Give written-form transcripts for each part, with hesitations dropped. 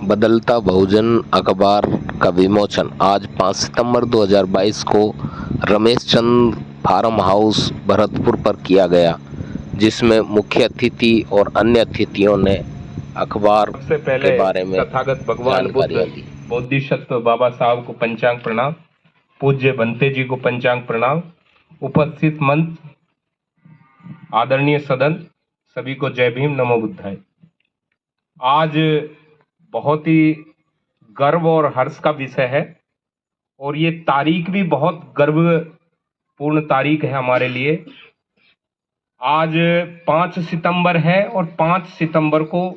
बदलता बहुजन अखबार का विमोचन आज 5 सितंबर 2022 को रमेश चंद फार्म हाउस भरतपुर पर किया गया, जिसमें मुख्य अतिथि और अन्य अतिथियों ने अखबार सबसे पहले के बारे में तथागत भगवान बुद्ध बोधिसत्व बाबा साहब को पंचांग प्रणाम, पूज्य बनते जी को पंचांग प्रणाम, उपस्थित मंच, आदरणीय सदन, सभी को जय भीम, नमो बुद्धाय। आज बहुत ही गर्व और हर्ष का विषय है और ये तारीख भी बहुत गर्वपूर्ण तारीख है हमारे लिए। आज 5 सितंबर है और 5 सितंबर को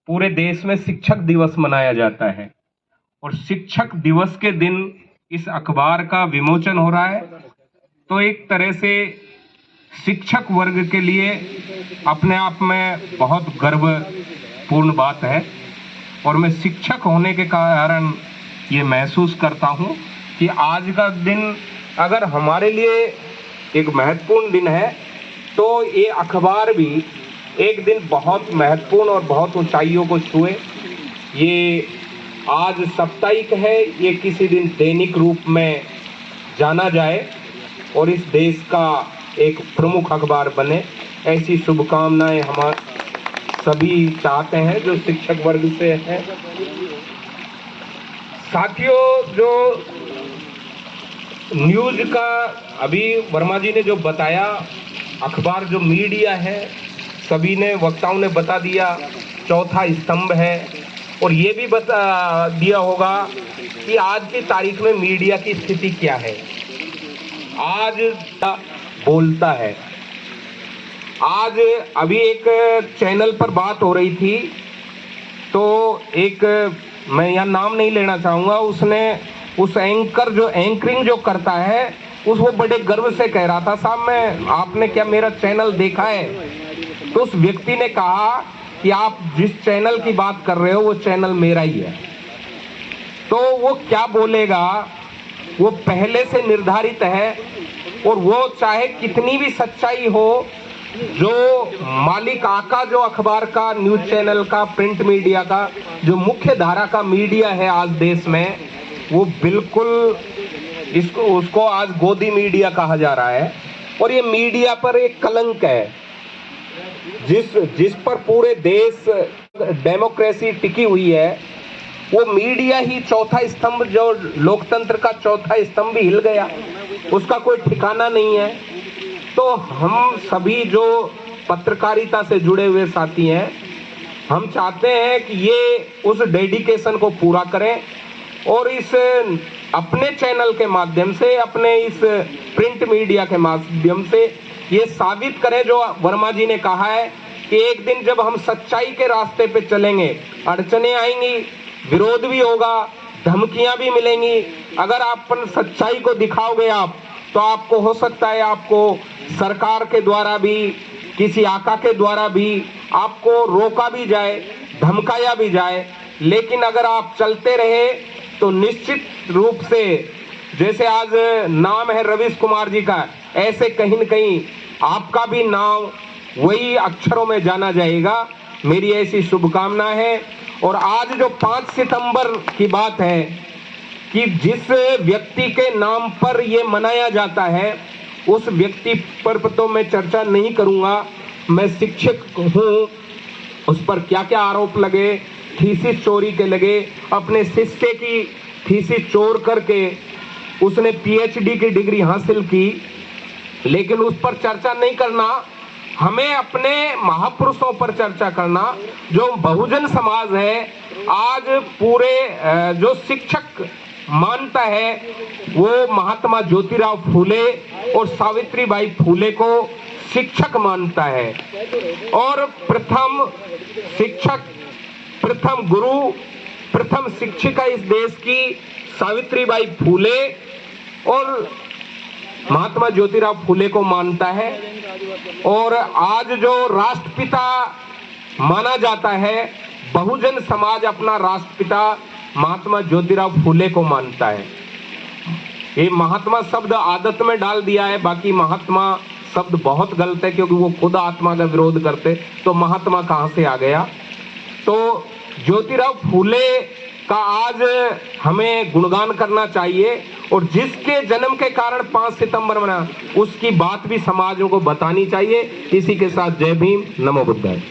पूरे देश में शिक्षक दिवस मनाया जाता है और शिक्षक दिवस के दिन इस अखबार का विमोचन हो रहा है, तो एक तरह से शिक्षक वर्ग के लिए अपने आप में बहुत गर्वपूर्ण बात है। और मैं शिक्षक होने के कारण ये महसूस करता हूँ कि आज का दिन अगर हमारे लिए एक महत्वपूर्ण दिन है, तो ये अखबार भी एक दिन बहुत महत्वपूर्ण और बहुत ऊंचाइयों को छुए। ये आज साप्ताहिक है, ये किसी दिन दैनिक रूप में जाना जाए और इस देश का एक प्रमुख अखबार बने, ऐसी शुभकामनाएं हम सभी चाहते हैं जो शिक्षक वर्ग से हैं। साथियों, जो न्यूज का अभी वर्मा जी ने जो बताया, अखबार जो मीडिया है, सभी ने वक्ताओं ने बता दिया, चौथा स्तंभ है। और ये भी बता दिया होगा कि आज की तारीख में मीडिया की स्थिति क्या है। आज बोलता है, आज अभी एक चैनल पर बात हो रही थी, तो एक, मैं यहाँ नाम नहीं लेना चाहूँगा, उसने उस एंकर जो एंकरिंग जो करता है वो बड़े गर्व से कह रहा था, साहब मैं, आपने क्या मेरा चैनल देखा है? तो उस व्यक्ति ने कहा कि आप जिस चैनल की बात कर रहे हो वो चैनल मेरा ही है। तो वो क्या बोलेगा वो पहले से निर्धारित है, और वो चाहे कितनी भी सच्चाई हो, जो मालिक आका जो अखबार का, न्यूज चैनल का, प्रिंट मीडिया का, जो मुख्य धारा का मीडिया है आज देश में, वो बिल्कुल उसको आज गोदी मीडिया कहा जा रहा है। और ये मीडिया पर एक कलंक है, जिस पर पूरे देश डेमोक्रेसी टिकी हुई है। वो मीडिया ही चौथा स्तंभ, जो लोकतंत्र का चौथा स्तंभ हिल गया, उसका कोई ठिकाना नहीं है। तो हम सभी जो पत्रकारिता से जुड़े हुए साथी हैं, हम चाहते हैं कि ये उस डेडिकेशन को पूरा करें और इस अपने चैनल के माध्यम से, अपने इस प्रिंट मीडिया के माध्यम से ये साबित करें जो वर्मा जी ने कहा है कि एक दिन जब हम सच्चाई के रास्ते पे चलेंगे, अड़चने आएंगी, विरोध भी होगा, धमकियां भी मिलेंगी। अगर आप सच्चाई को दिखाओगे आप, तो आपको हो सकता है आपको सरकार के द्वारा भी, किसी आका के द्वारा भी आपको रोका भी जाए, धमकाया भी जाए। लेकिन अगर आप चलते रहे तो निश्चित रूप से, जैसे आज नाम है रवीश कुमार जी का, ऐसे कहीं न कहीं आपका भी नाम वही अक्षरों में जाना जाएगा। मेरी ऐसी शुभकामना है। और आज जो 5 सितंबर की बात है कि जिस व्यक्ति के नाम पर ये मनाया जाता है, उस व्यक्ति पर तो मैं चर्चा नहीं करूंगा। मैं शिक्षक हूँ, उस पर क्या क्या आरोप लगे, थीसिस चोरी के लगे, अपने शिष्य की थीसिस चोर करके उसने पीएचडी की डिग्री हासिल की, लेकिन उस पर चर्चा नहीं करना। हमें अपने महापुरुषों पर चर्चा करना। जो बहुजन समाज है आज पूरे जो शिक्षक मानता है, वो महात्मा ज्योतिराव फूले और सावित्रीबाई फूले को शिक्षक मानता है। और प्रथम शिक्षक, प्रथम गुरु, प्रथम शिक्षिका इस देश की सावित्रीबाई फूले और महात्मा ज्योतिराव फूले को मानता है। और आज जो राष्ट्रपिता माना जाता है, बहुजन समाज अपना राष्ट्रपिता महात्मा ज्योतिराव फूले को मानता है। ये महात्मा शब्द आदत में डाल दिया है, बाकी महात्मा शब्द बहुत गलत है, क्योंकि वो खुद आत्मा का विरोध करते, तो महात्मा कहाँ से आ गया। तो ज्योतिराव फूले का आज हमें गुणगान करना चाहिए और जिसके जन्म के कारण 5 सितंबर मना उसकी बात भी समाजों को बतानी चाहिए। इसी के साथ जय भीम, नमो बुद्धाय।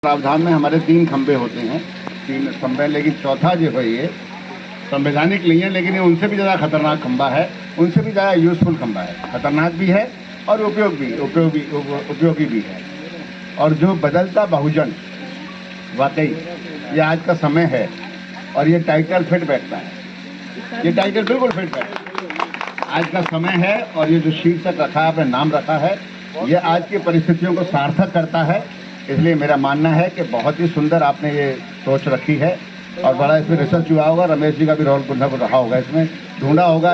प्रावधान में हमारे 3 खंबे होते हैं, 3 खंबे, लेकिन चौथा जो है ये संवैधानिक नहीं है, लेकिन ये उनसे भी ज़्यादा खतरनाक खंबा है, उनसे भी ज़्यादा यूजफुल खंबा है। खतरनाक भी है और उपयोगी भी है। और जो बदलता बहुजन, वाकई ये आज का समय है और ये टाइटल फिट बैठता है, ये टाइटल बिल्कुल फिट बैठता है। आज का समय है और ये जो शीर्षक रखा है, आपने नाम रखा है, ये आज की परिस्थितियों को सार्थक करता है। इसलिए मेरा मानना है कि बहुत ही सुंदर आपने ये सोच रखी है और बड़ा इसमें रिसर्च हुआ होगा। रमेश जी का भी रोल कुछ रहा होगा, इसमें ढूंढा होगा,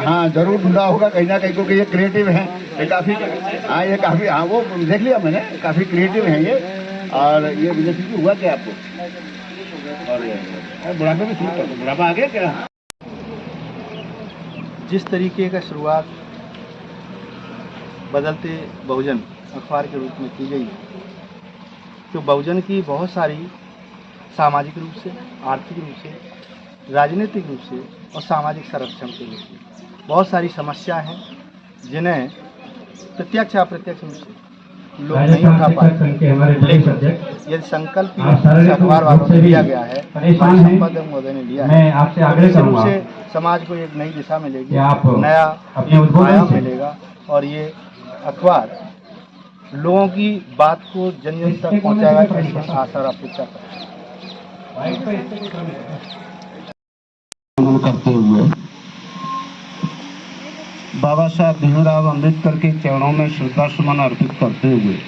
हाँ जरूर ढूंढा होगा कहीं ना कहीं, क्योंकि ये क्रिएटिव है, ये काफ़ी हाँ वो देख लिया मैंने, काफ़ी क्रिएटिव है ये। और ये विजय सिंह जी हुआ क्या आपको? और बुढ़ापे में शुरू कर दो, बुढ़ापा आ गया क्या? जिस तरीके का शुरुआत बदलते बहुजन अखबार के रूप में की गई, तो बहुजन की बहुत सारी सामाजिक रूप से, आर्थिक रूप से, राजनीतिक रूप से और सामाजिक संरक्षण के रूप में बहुत सारी समस्या हैं जिन्हें प्रत्यक्ष अप्रत्यक्ष रूप से लोग नहीं उठा पाए। लेकिन यदि संकल्प अखबार वालों ने लिया गया है, संपादक महोदय ने लिया है, तो रूप से समाज को एक नई दिशा मिलेगी, नया आयाम मिलेगा और ये अखबार लोगों की बात को जन जन तक पहुँचाएगा, ऐसी आशा और अपेक्षा करते हुए बाबा साहब भीमराव अम्बेडकर के चरणों में श्रद्धा सुमन अर्पित करते हुए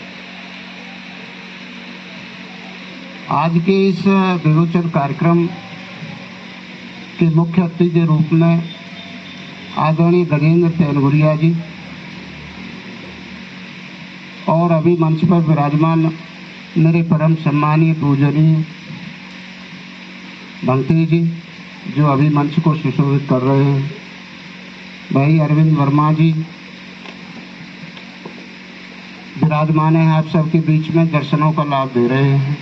आज के इस विमोचन कार्यक्रम के मुख्य अतिथि के रूप में आदरणीय गजेंद्र तेनगुरिया जी और अभी मंच पर विराजमान मेरे परम सम्मानीय पूजनीय भंगती जी जो अभी मंच को सुशोभित कर रहे हैं, भाई अरविंद वर्मा जी विराजमान हैं आप सबके बीच में, दर्शनों का लाभ दे रहे हैं।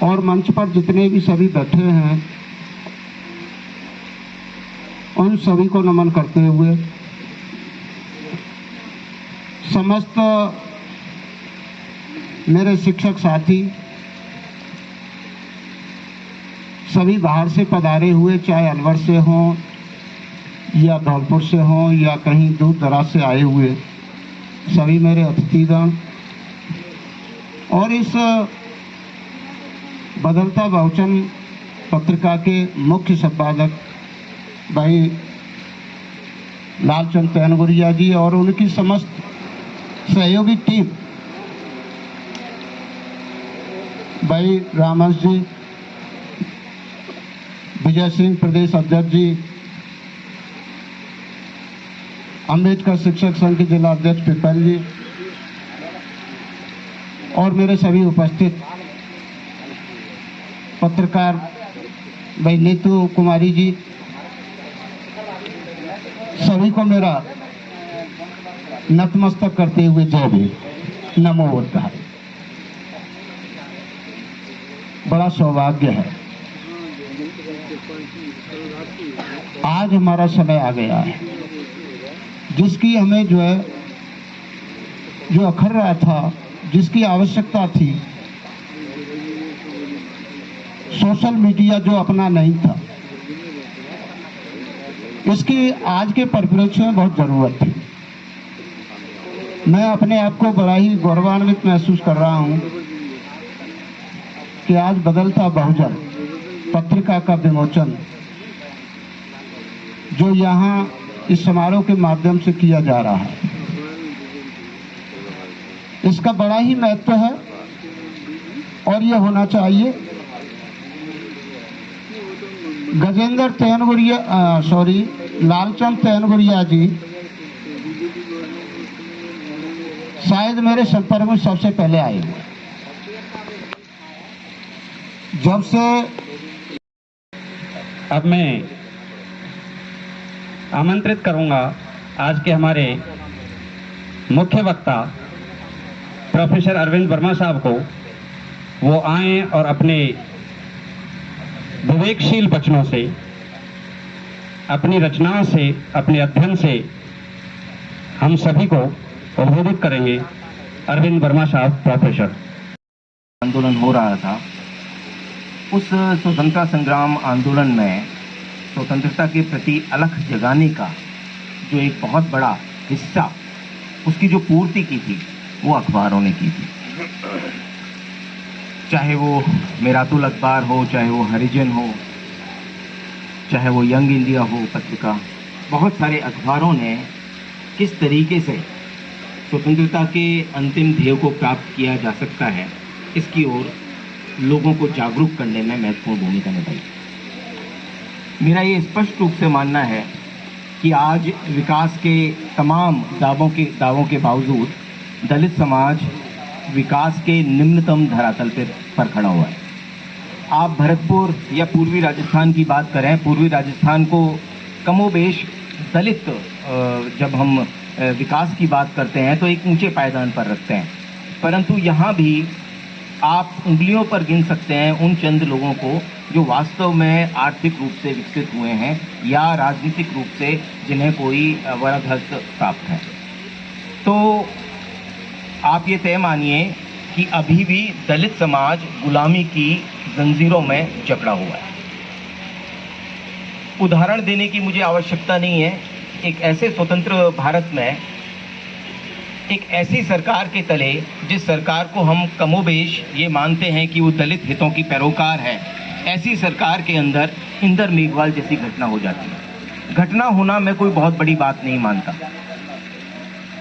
और मंच पर जितने भी सभी बैठे हैं उन सभी को नमन करते हुए समस्त मेरे शिक्षक साथी, सभी बाहर से पधारे हुए, चाहे अलवर से हों या धौलपुर से हों या कहीं दूर दराज से आए हुए सभी मेरे अतिथिगण और इस बदलता बहुजन पत्रिका के मुख्य संपादक भाई लालचंद तेनगुरिया जी और उनकी समस्त सहयोगी टीम, भाई रामस जी, विजय सिंह प्रदेश अध्यक्ष जी, अम्बेडकर शिक्षक संघ के जिला अध्यक्ष पिपल जी और मेरे सभी उपस्थित पत्रकार भाई नीतू कुमारी जी, सभी को मेरा नतमस्तक करते हुए जय भीम, नमो बुद्धाय। बड़ा सौभाग्य है, आज हमारा समय आ गया है जिसकी हमें जो अखर रहा था, जिसकी आवश्यकता थी, सोशल मीडिया जो अपना नहीं था, इसकी आज के परिप्रेक्ष्य में बहुत जरूरत थी। मैं अपने आप को बड़ा ही गौरवान्वित महसूस कर रहा हूं कि आज बदलता बहुजन पत्रिका का विमोचन जो यहाँ इस समारोह के माध्यम से किया जा रहा है, इसका बड़ा ही महत्व है और ये होना चाहिए। गजेंद्र तेनगुरिया लालचंद तेनगुरिया जी शायद मेरे संपर्क में सबसे पहले आए हुए, जब से अब मैं आमंत्रित करूंगा आज के हमारे मुख्य वक्ता प्रोफेसर अरविंद वर्मा साहब को वो आएं और अपने विवेकशील वचनों से, अपनी रचनाओं से, अपने अध्ययन से हम सभी को प्रबोधित करेंगे। अरविंद वर्मा साहब, प्रोफेसर। आंदोलन हो रहा था, उस स्वतंत्रता संग्राम आंदोलन में स्वतंत्रता के प्रति अलख जगाने का जो एक बहुत बड़ा हिस्सा, उसकी जो पूर्ति की थी वो अखबारों ने की थी। चाहे वो मेरातुल अखबार हो, चाहे वो हरिजन हो, चाहे वो यंग इंडिया हो पत्रिका, बहुत सारे अखबारों ने किस तरीके से स्वतंत्रता के अंतिम ध्येय को प्राप्त किया जा सकता है, इसकी ओर लोगों को जागरूक करने में महत्वपूर्ण भूमिका निभाई। मेरा ये स्पष्ट रूप से मानना है कि आज विकास के तमाम दावों के बावजूद दलित समाज विकास के निम्नतम धरातल पर खड़ा हुआ है। आप भरतपुर या पूर्वी राजस्थान की बात करें, पूर्वी राजस्थान को कमोबेश दलित, जब हम विकास की बात करते हैं तो एक ऊंचे पायदान पर रखते हैं, परंतु यहाँ भी आप उंगलियों पर गिन सकते हैं उन चंद लोगों को जो वास्तव में आर्थिक रूप से विकसित हुए हैं या राजनीतिक रूप से जिन्हें कोई वरद हस्त प्राप्त है। तो आप ये तय मानिए कि अभी भी दलित समाज गुलामी की जंजीरों में जकड़ा हुआ है। उदाहरण देने की मुझे आवश्यकता नहीं है। एक ऐसे स्वतंत्र भारत में, एक ऐसी सरकार के तले, जिस सरकार को हम कमोबेश ये मानते हैं कि वो दलित हितों की पैरोकार है, ऐसी सरकार के अंदर इंदर मेघवाल जैसी घटना हो जाती है। घटना होना मैं कोई बहुत बड़ी बात नहीं मानता,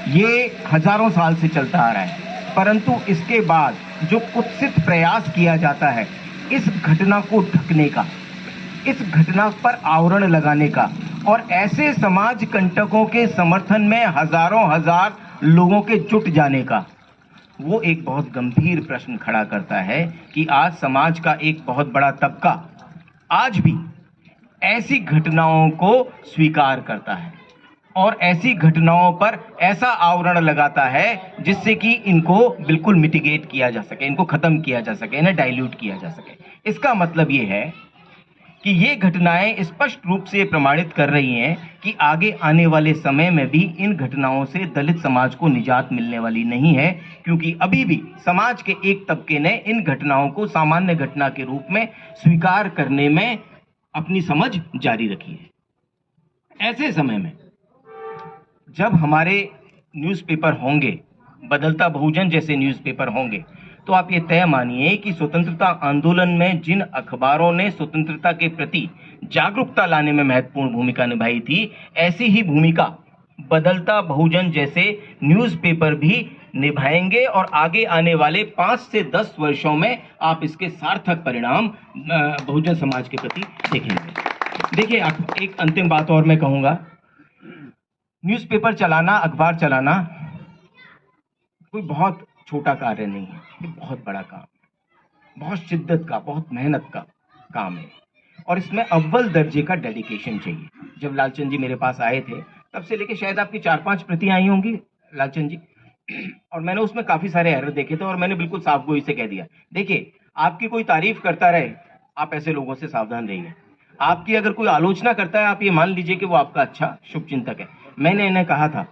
ये हजारों साल से चलता आ रहा है, परंतु इसके बाद जो कुत्सित प्रयास किया जाता है इस घटना को ढकने का, इस घटना पर आवरण लगाने का और ऐसे समाज कंटकों के समर्थन में हजारों हजार लोगों के जुट जाने का, वो एक बहुत गंभीर प्रश्न खड़ा करता है कि आज समाज का एक बहुत बड़ा तबका आज भी ऐसी घटनाओं को स्वीकार करता है और ऐसी घटनाओं पर ऐसा आवरण लगाता है जिससे कि इनको बिल्कुल मिटिगेट किया जा सके, इनको खत्म किया जा सके, इन्हें डाइल्यूट किया जा सके। इसका मतलब ये है कि ये घटनाएं स्पष्ट रूप से प्रमाणित कर रही हैं कि आगे आने वाले समय में भी इन घटनाओं से दलित समाज को निजात मिलने वाली नहीं है, क्योंकि अभी भी समाज के एक तबके ने इन घटनाओं को सामान्य घटना के रूप में स्वीकार करने में अपनी समझ जारी रखी है। ऐसे समय में जब हमारे न्यूज़पेपर होंगे, बदलता बहुजन जैसे न्यूज़पेपर होंगे, तो आप ये तय मानिए कि स्वतंत्रता आंदोलन में जिन अखबारों ने स्वतंत्रता के प्रति जागरूकता लाने में महत्वपूर्ण भूमिका निभाई थी, ऐसी ही भूमिका बदलता बहुजन जैसे न्यूज़पेपर भी निभाएंगे और आगे आने वाले 5 से 10 वर्षों में आप इसके सार्थक परिणाम बहुजन समाज के प्रति देखेंगे। देखिए, एक अंतिम बात और मैं कहूँगा, न्यूज़पेपर चलाना, अखबार चलाना कोई बहुत छोटा कार्य नहीं है, ये बहुत बड़ा काम है, बहुत शिद्दत का, बहुत मेहनत का काम है और इसमें अव्वल दर्जे का डेडिकेशन चाहिए। जब लालचंद जी मेरे पास आए थे तब से लेके शायद आपकी 4-5 प्रतियां आई होंगी लालचंद जी, और मैंने उसमें काफी सारे एरर देखे थे और मैंने बिल्कुल साफ गोई से कह दिया, देखिए आपकी कोई तारीफ करता रहे, आप ऐसे लोगों से सावधान रहिए। आपकी अगर कोई आलोचना करता है, आप ये मान लीजिए कि वो आपका अच्छा शुभचिंतक है। मैंने इन्हें कहा था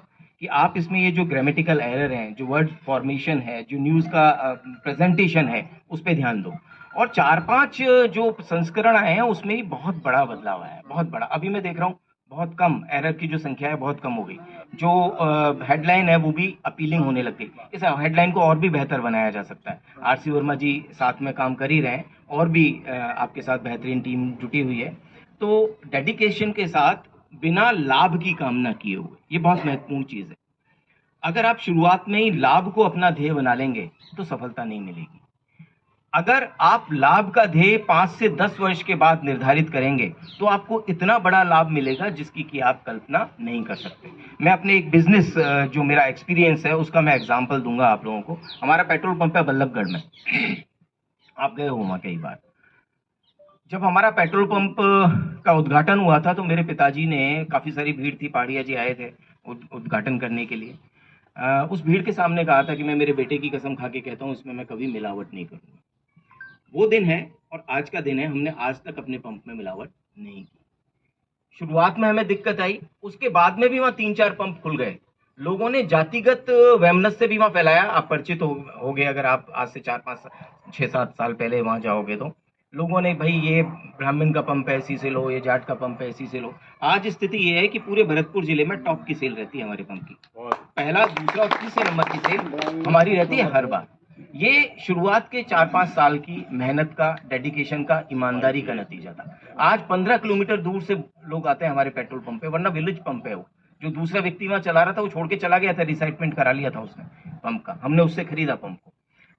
कि आप इसमें ये जो ग्रामेटिकल एरर हैं, जो वर्ड फॉर्मेशन है, जो न्यूज़ का प्रेजेंटेशन है, उस पर ध्यान दो। और 4-5 जो संस्करण आए हैं उसमें ही बहुत बड़ा बदलाव आया है, बहुत बड़ा। अभी मैं देख रहा हूँ बहुत कम एरर की जो संख्या है बहुत कम हो गई, जो हेडलाइन है वो भी अपीलिंग होने लग गई। इस हेडलाइन को और भी बेहतर बनाया जा सकता है। आरसी वर्मा जी साथ में काम कर ही रहे हैं और भी आपके साथ बेहतरीन टीम जुटी हुई है। तो डेडिकेशन के साथ बिना लाभ की कामना किए हुए, ये बहुत महत्वपूर्ण चीज है। अगर आप शुरुआत में ही लाभ को अपना ध्येय बना लेंगे तो सफलता नहीं मिलेगी। अगर आप लाभ का ध्येय 5 से 10 वर्ष के बाद निर्धारित करेंगे तो आपको इतना बड़ा लाभ मिलेगा जिसकी कि आप कल्पना नहीं कर सकते। मैं अपने एक बिजनेस, जो मेरा एक्सपीरियंस है उसका मैं एग्जांपल दूंगा आप लोगों को। हमारा पेट्रोल पंप है बल्लभगढ़ में, आप गए हो वहाँ कई बार। जब हमारा पेट्रोल पंप का उद्घाटन हुआ था तो मेरे पिताजी ने, काफ़ी सारी भीड़ थी, पहाड़िया जी आए थे उद्घाटन करने के लिए, उस भीड़ के सामने कहा था कि मैं मेरे बेटे की कसम खा के कहता हूँ इसमें मैं कभी मिलावट नहीं करूँगा। वो दिन है और आज का दिन है। हमने आज तक अपने पंप में मिलावट नहीं की। शुरुआत में हमें दिक्कत आई, उसके बाद में भी वहाँ 3-4 पंप खुल गए। लोगों ने जातिगत वैमनस्य भी वहाँ फैलाया। आप परिचित हो गए, अगर आप आज से 4-5-6-7 साल पहले वहाँ जाओगे तो लोगों ने, भाई ये ब्राह्मण का पंप है इसी से लो, ये जाट का पंप है इसी से लो। आज स्थिति ये है कि पूरे भरतपुर जिले में टॉप की सेल रहती है हमारे पंप की। पहला, दूसरा और तीसरे नंबर की सेल हमारी रहती है हर बार। ये शुरुआत के 4-5 साल की मेहनत का, डेडिकेशन का, ईमानदारी का नतीजा था। आज 15 किलोमीटर दूर से लोग आते हैं हमारे पेट्रोल पंप पे, वरना विलेज पंप है वो। जो दूसरा व्यक्ति वहां चला रहा था वो छोड़ के चला गया था, रिसाइटमेंट करा लिया था उसने पंप का, हमने उससे खरीदा पंप को।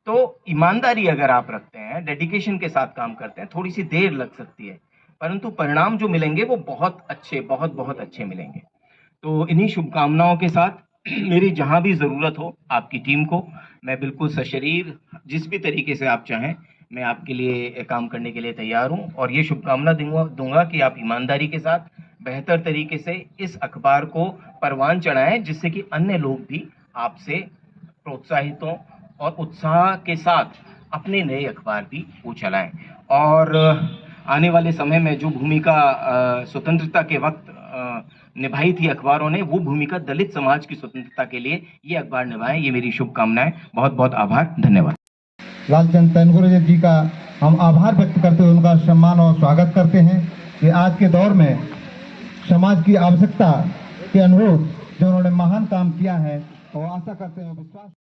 तो ईमानदारी अगर आप रखते हैं, डेडिकेशन के साथ काम करते हैं, थोड़ी सी देर लग सकती है, परंतु परिणाम जो मिलेंगे वो बहुत अच्छे, बहुत अच्छे मिलेंगे। तो इन्हीं शुभकामनाओं के साथ मेरी जहां भी जरूरत हो आपकी टीम को, मैं बिल्कुल सशरीर, जिस भी तरीके से आप चाहें, मैं आपके लिए काम करने के लिए तैयार हूं। और ये शुभकामना दूंगा कि आप ईमानदारी के साथ बेहतर तरीके से इस अखबार को परवान चढ़ाएं, जिससे कि अन्य लोग भी आपसे प्रोत्साहित हों और उत्साह के साथ अपने नए अखबार भी वो चलाएं। और आने वाले समय में जो भूमिका स्वतंत्रता के वक्त निभाई थी अखबारों ने, वो भूमिका दलित समाज की स्वतंत्रता के लिए ये अखबार निभाएं। ये मेरी शुभकामनाएं। बहुत बहुत आभार, धन्यवाद। लालचंद तनगुरे जी का हम आभार व्यक्त करते हुए उनका सम्मान और स्वागत करते हैं कि आज के दौर में समाज की आवश्यकता के अनुरूप जो उन्होंने महान काम किया है, और आशा करते हैं, विश्वास